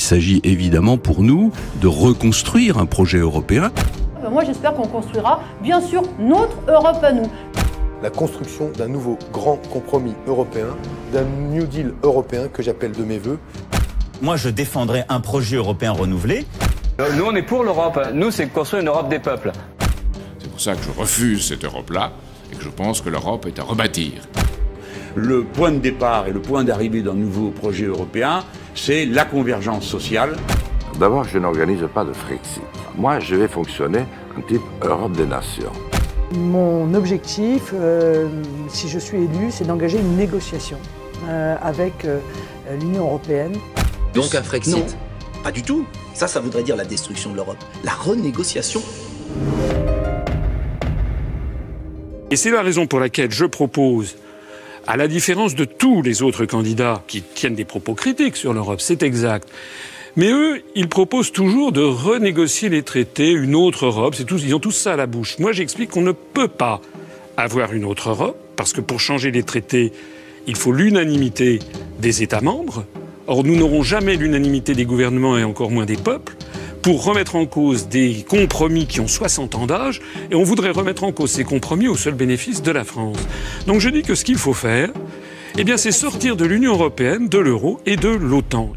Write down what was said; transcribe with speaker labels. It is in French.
Speaker 1: s'agit évidemment pour nous de reconstruire un projet européen.
Speaker 2: Moi, j'espère qu'on construira, bien sûr, notre Europe à nous.
Speaker 3: La construction d'un nouveau grand compromis européen, d'un New Deal européen que j'appelle de mes vœux.
Speaker 4: Moi, je défendrai un projet européen renouvelé.
Speaker 5: Nous, on est pour l'Europe. Nous, c'est construire une Europe des peuples.
Speaker 6: C'est pour ça que je refuse cette Europe-là et que je pense que l'Europe est à rebâtir.
Speaker 7: Le point de départ et le point d'arrivée d'un nouveau projet européen, c'est la convergence sociale.
Speaker 8: D'abord, je n'organise pas de Frexit. Moi, je vais fonctionner en type Europe des nations.
Speaker 9: Mon objectif, si je suis élu, c'est d'engager une négociation avec l'Union européenne.
Speaker 10: Donc un Frexit?
Speaker 11: Non, pas du tout. Ça voudrait dire la destruction de l'Europe. La renégociation.
Speaker 12: Et c'est la raison pour laquelle je propose, à la différence de tous les autres candidats qui tiennent des propos critiques sur l'Europe, c'est exact. Mais eux, ils proposent toujours de renégocier les traités, une autre Europe, ils ont tous ça à la bouche. Moi, j'explique qu'on ne peut pas avoir une autre Europe, parce que pour changer les traités, il faut l'unanimité des États membres. Or, nous n'aurons jamais l'unanimité des gouvernements et encore moins des peuples pour remettre en cause des compromis qui ont 60 ans d'âge, et on voudrait remettre en cause ces compromis au seul bénéfice de la France. Donc je dis que ce qu'il faut faire, eh bien, c'est sortir de l'Union européenne, de l'euro et de l'OTAN.